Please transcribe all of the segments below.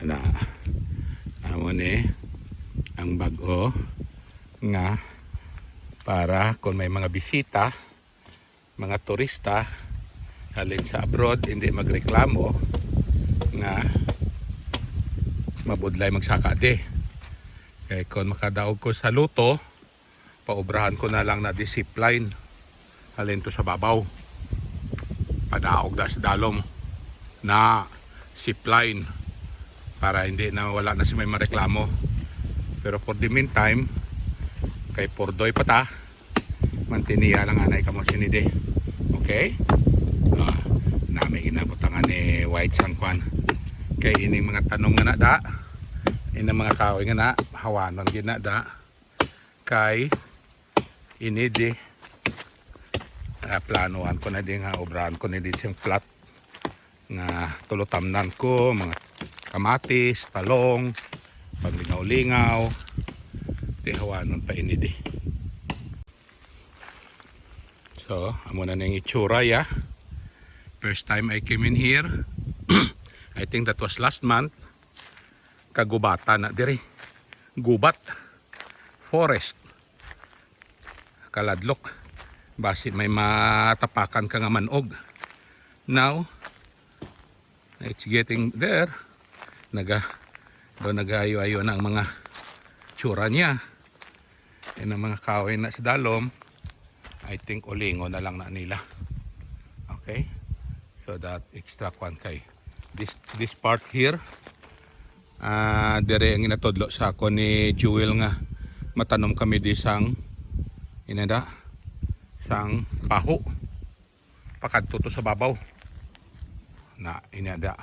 na amo ni ang bag-o nga para kung may mga bisita, mga turista halin sa abroad, hindi magreklamo nga mabudlay magsaka de. Kaya kung makadaog ko sa luto, paubrahan ko na lang na discipline halin to sa babaw, padaog da sa dalom na zipline para hindi na wala na si may mareklamo. Pero for the meantime, kay Pordoy pata mantiniya lang anay kamo sinide. Okay, nami ginabutangan ni White Sangkwan kay ining mga tanong nga na da, ining mga kahoy nga na hawanon gina da kay inidi planuhan ko na din nga obrahan ko na din siyang flat nga tulutamnan ko mga kamatis, talong, paglingaw-lingaw, di hawanon pa inidi. So amo na nang itsura ya. First time I came in here I think that was last month. Kagubatan na diri, gubat forest, kaladlok basi may matapakan ka nga manog. Now it's getting there, nagayo-ayo na ang mga tsura niya. And ang mga kahoy na sa dalom, I think ulingo na lang na nila. Okay, so that extra kwan kay this part here, dire ang inatodlo sa ako ni Jewel nga matanom kami di sang inada sang paho pakadto to sa babaw na inada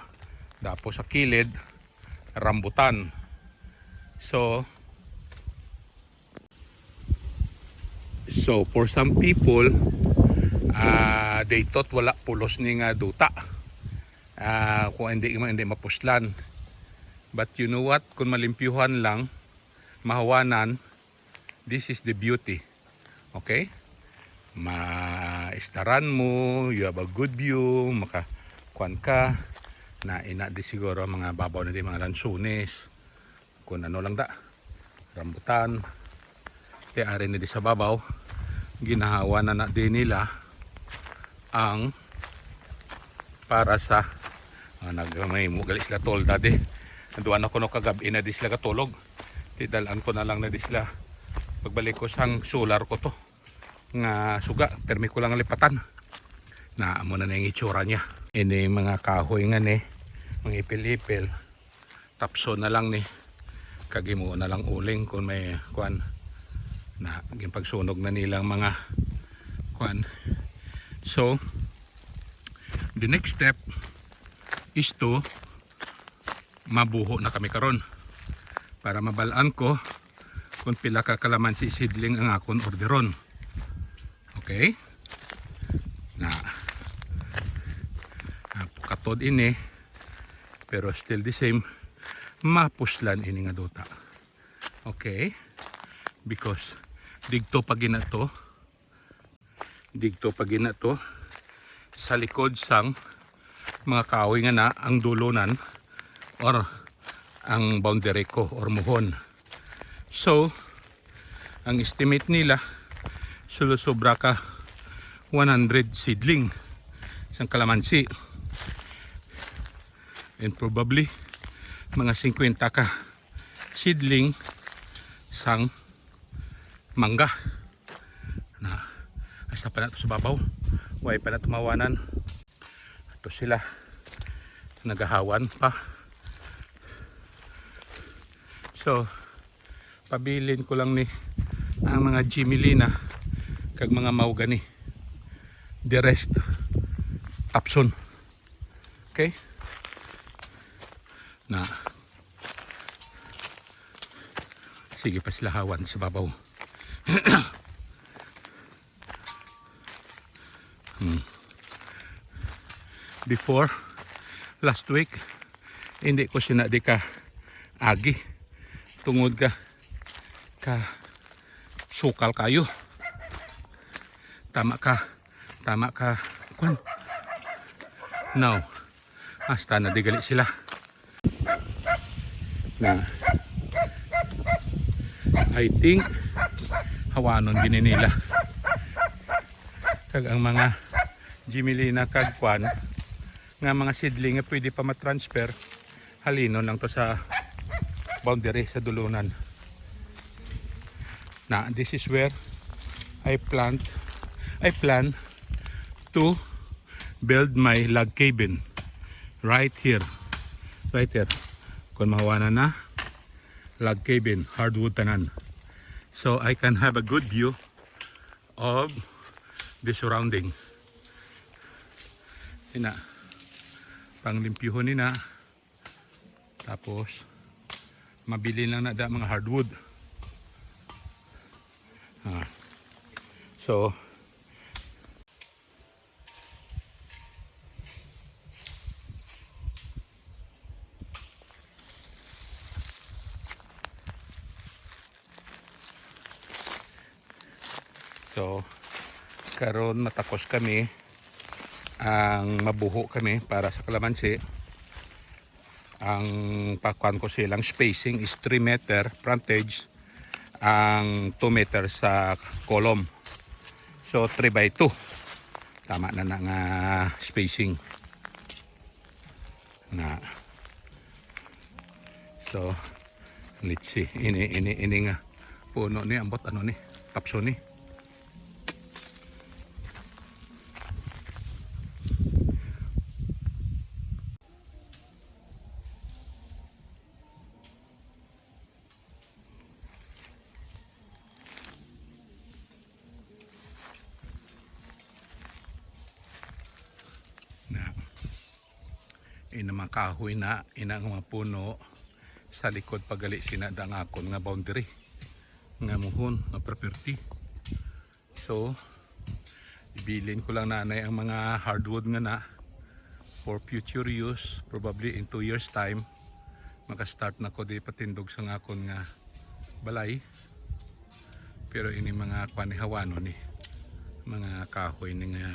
dapo sa kilid rambutan. So for some people, they thought wala pulos ni nga duta, kung hindi mapuslan. But you know what, kung malimpyuhan lang, mahawanan, this is the beauty. Okay, maistaran mo, you have a good view, makakuan ka na ina di siguro mga babaw na di mga lansunis, kung ano lang da, rambutan, tiari na di sa babaw, ginahawa na din nila ang para sa nagmay mo gali sila tolda di. Nanduan ako no kagabi na di sila katulog, tidalaan ko na lang na di sila. Pagbalik ko sang solar ko to nga suga, permi ko lang lipatan na amo na yung itsura niya. Ini mga kahoy nga ni mga ipil-ipil, tapso na lang ni kagimo na lang uling kung may kuan na yung pagsunog na nilang mga kuan. So the next step is to mabuho na kami karon para mabalaan ko kung pila ka kalamansi seedling ang akon orderon. Okay, na katod ini pero still the same, mapuslan ini nga duta. Okay, because digto pag ginato sa likod sang mga kahoy nga na ang dulunan or ang boundary ko or muhon. So ang estimate nila sulusobra ka 100 seedling sang kalamansi and probably mga 50 ka seedling sang mangga na hasta pa na to sa babaw, way pa na tumawanan. Ito sila nagahawan pa. So pabilin ko lang ni ang mga Jimilina kag mga mahogany, the rest tapson. Okay, na sige pa sila hawan sa babaw. Before last week hindi ko sinadi ka agi tungod ka sukal kayo, tama ka kwan. Now hasta na digali sila. na I think hawanon gini nila kag ang mga Jimelina kag kwan nga mga seedling nga pwede pa matransfer halino lang to sa boundary sa dulunan na this is where I plan to build my log cabin right here kung mahawanan na log cabin hardwood tanan so I can have a good view of the surrounding ina panglimpyuhon nina tapos mabili lang na da mga hardwood so karon matapos kami ang mabuho kami para sa kalamansi. Ang pakuan ko silang spacing is 3 meter frontage, ang 2 meter sa column. So 3 by 2. Tama na na nga spacing. Na. So let's see. Ini nga puno ni ambot ano ni, tapso ni. Ina mga kahoy na ina nga mga puno sa likod pagali sinada nga akon nga boundary nga muhon nga property. So ibilin ko lang nanay ang mga hardwood nga na for future use, probably in 2 years time maka-start na ko di patindog sa nga akon nga balay. Pero ini mga kwanihawanon ni mga kahoy ni nga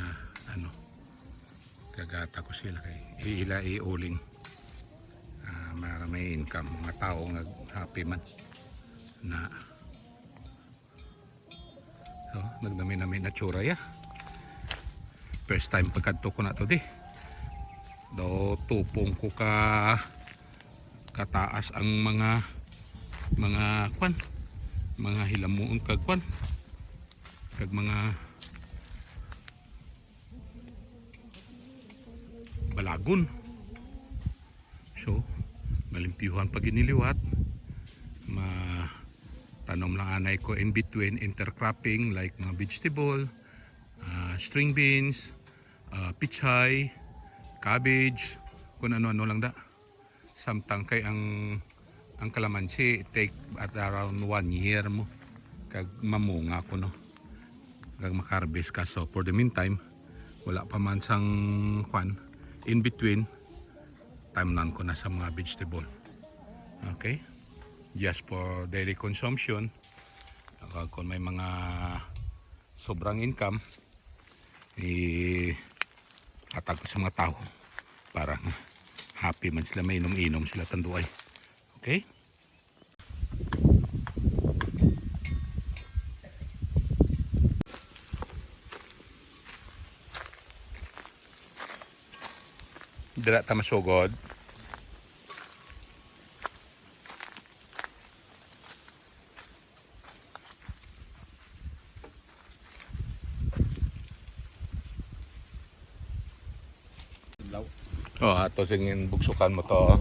ano gagata ko sila kay iuling para may income mga tao nga happy man na so, nagdami-dami na tsura ya first time pagkadto ko na to di do tupong ko kataas ang mga kwan mga hilamuon kag kwan kag mga balagon. So malimpyuhan pag iniliwat tanom lang anay ko in between intercropping like mga vegetable, string beans, pichay, cabbage, kung ano-ano lang da. Samtang kay ang kalamansi take at around 1 year mo kag mamunga ko no kag makarbis ka. So for the meantime wala pa man sang kwan in between time nan ko na sa mga vegetable. Okay, just for daily consumption. Kung may mga sobrang income hatag ko sa mga tao para happy man sila, may inom-inom sila tanduay. Okay, dira ta masugod. Oh, ato singin bugsukan mo to.